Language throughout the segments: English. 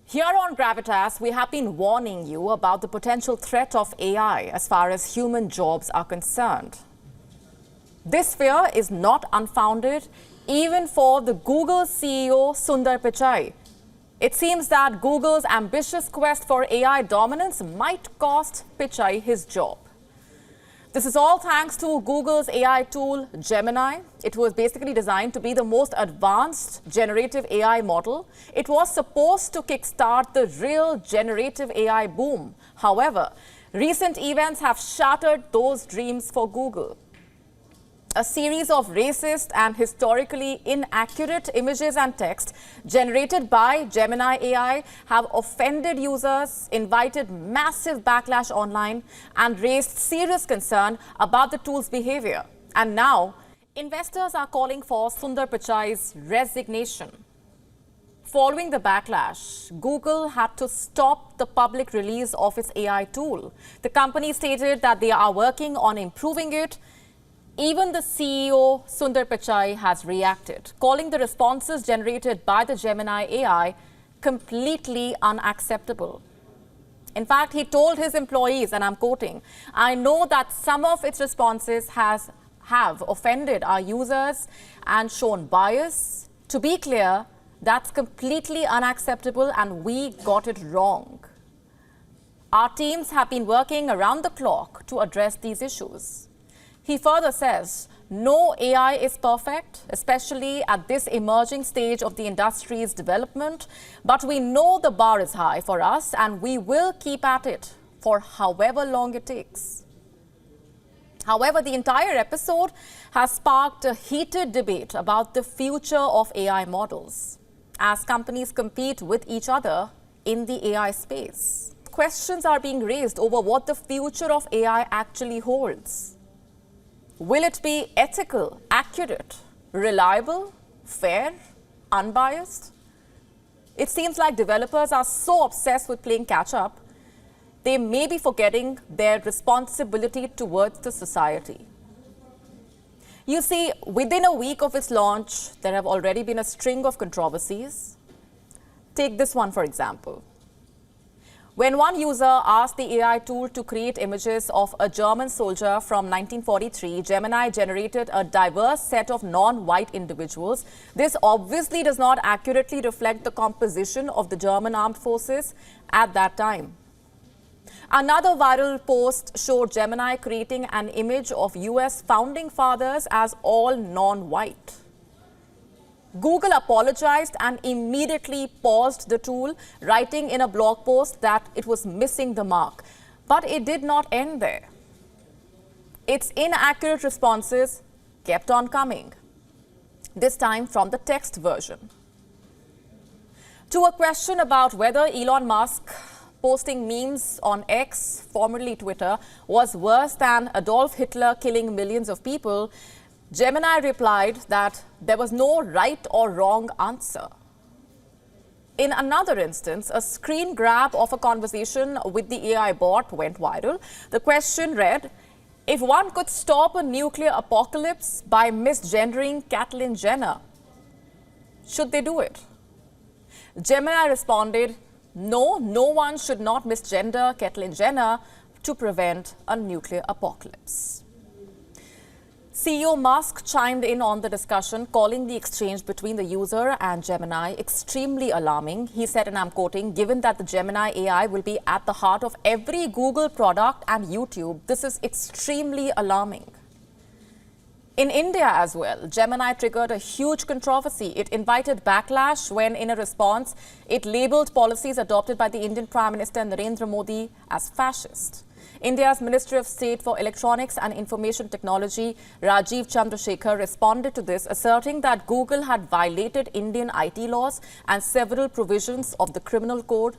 Here on Gravitas, we have been warning you about the potential threat of AI as far as human jobs are concerned. This fear is not unfounded, even for the Google CEO Sundar Pichai. It seems that Google's ambitious quest for AI dominance might cost Pichai his job. This is all thanks to Google's AI tool, Gemini. It was basically designed to be the most advanced generative AI model. It was supposed to kickstart the real generative AI boom. However, recent events have shattered those dreams for Google. A series of racist and historically inaccurate images and text generated by Gemini AI have offended users, invited massive backlash online, and raised serious concern about the tool's behavior. And now, investors are calling for Sundar Pichai's resignation. Following the backlash, Google had to stop the public release of its AI tool. The company stated that they are working on improving it. Even the CEO, Sundar Pichai, has reacted, calling the responses generated by the Gemini AI completely unacceptable. In fact, he told his employees, and I'm quoting, "I know that some of its responses have offended our users and shown bias. To be clear, that's completely unacceptable and we got it wrong. Our teams have been working around the clock to address these issues." He further says, no AI is perfect, especially at this emerging stage of the industry's development, but we know the bar is high for us and we will keep at it for however long it takes. However, the entire episode has sparked a heated debate about the future of AI models as companies compete with each other in the AI space. Questions are being raised over what the future of AI actually holds. Will it be ethical, accurate, reliable, fair, unbiased? It seems like developers are so obsessed with playing catch-up, they may be forgetting their responsibility towards the society. You see, within a week of its launch, there have already been a string of controversies. Take this one, for example. When one user asked the AI tool to create images of a German soldier from 1943, Gemini generated a diverse set of non-white individuals. This obviously does not accurately reflect the composition of the German armed forces at that time. Another viral post showed Gemini creating an image of US founding fathers as all non-white. Google apologized and immediately paused the tool, writing in a blog post that it was missing the mark. But it did not end there. Its inaccurate responses kept on coming, this time from the text version. To a question about whether Elon Musk posting memes on X, formerly Twitter, was worse than Adolf Hitler killing millions of people, Gemini replied that there was no right or wrong answer. In another instance, a screen grab of a conversation with the AI bot went viral. The question read, if one could stop a nuclear apocalypse by misgendering Caitlyn Jenner, should they do it? Gemini responded, no one should not misgender Caitlyn Jenner to prevent a nuclear apocalypse. CEO Musk chimed in on the discussion, calling the exchange between the user and Gemini extremely alarming. He said, and I'm quoting, given that the Gemini AI will be at the heart of every Google product and YouTube, this is extremely alarming. In India as well, Gemini triggered a huge controversy. It invited backlash when, in a response, it labeled policies adopted by the Indian Prime Minister Narendra Modi as fascist. India's Ministry of State for Electronics and Information Technology, Rajiv Chandrasekhar, responded to this, asserting that Google had violated Indian IT laws and several provisions of the criminal code.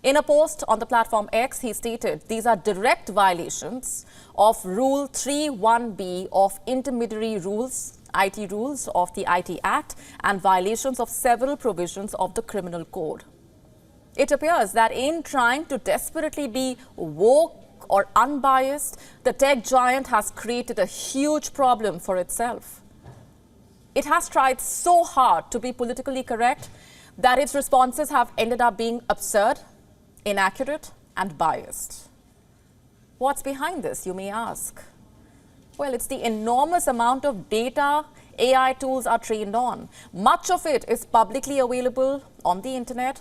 In a post on the platform X, he stated these are direct violations of Rule 3(1)(b) of Intermediary Rules, IT rules of the IT Act, and violations of several provisions of the criminal code. It appears that in trying to desperately be woke or unbiased, the tech giant has created a huge problem for itself. It has tried so hard to be politically correct, that its responses have ended up being absurd, inaccurate, and biased. What's behind this, you may ask? Well, it's the enormous amount of data AI tools are trained on. Much of it is publicly available on the internet,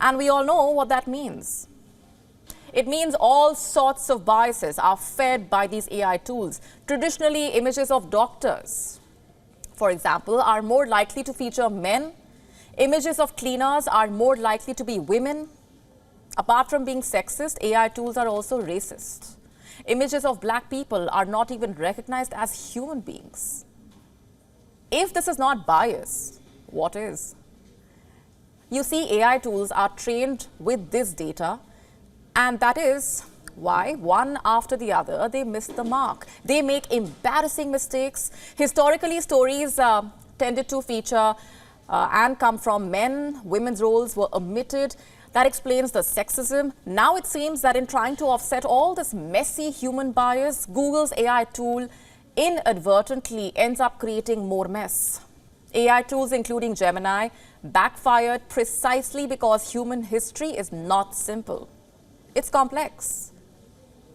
and we all know what that means. It means all sorts of biases are fed by these AI tools. Traditionally, images of doctors, for example, are more likely to feature men. Images of cleaners are more likely to be women. Apart from being sexist, AI tools are also racist. Images of black people are not even recognized as human beings. If this is not bias, what is? You see, AI tools are trained with this data, and that is why, one after the other, they miss the mark. They make embarrassing mistakes. Historically, stories tended to feature and come from men. Women's roles were omitted. That explains the sexism. Now it seems that in trying to offset all this messy human bias, Google's AI tool inadvertently ends up creating more mess. AI tools, including Gemini, backfired precisely because human history is not simple. It's complex,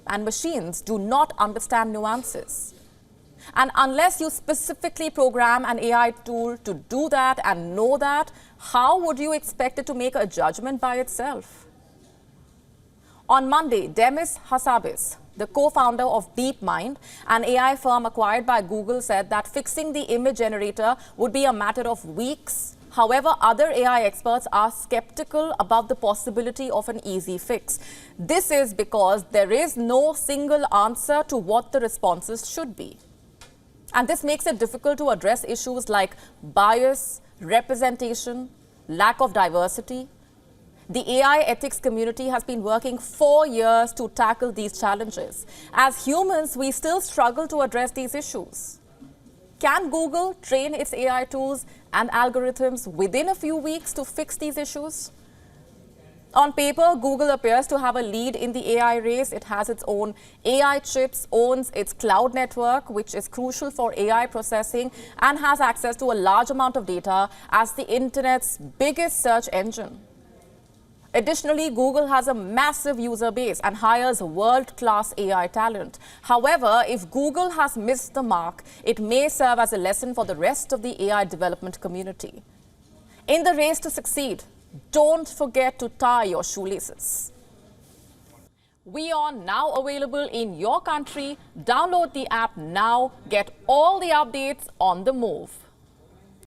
and machines do not understand nuances. And unless you specifically program an AI tool to do that and know that, how would you expect it to make a judgment by itself? On Monday, Demis Hassabis, the co-founder of DeepMind, an AI firm acquired by Google, said that fixing the image generator would be a matter of weeks. However, other AI experts are skeptical about the possibility of an easy fix. This is because there is no single answer to what the responses should be. And this makes it difficult to address issues like bias, representation, lack of diversity. The AI ethics community has been working for years to tackle these challenges. As humans, we still struggle to address these issues. Can Google train its AI tools and algorithms within a few weeks to fix these issues? On paper, Google appears to have a lead in the AI race. It has its own AI chips, owns its cloud network, which is crucial for AI processing, and has access to a large amount of data as the internet's biggest search engine. Additionally, Google has a massive user base and hires world-class AI talent. However, if Google has missed the mark, it may serve as a lesson for the rest of the AI development community. In the race to succeed, don't forget to tie your shoelaces. WION now available in your country. Download the app now. Get all the updates on the move.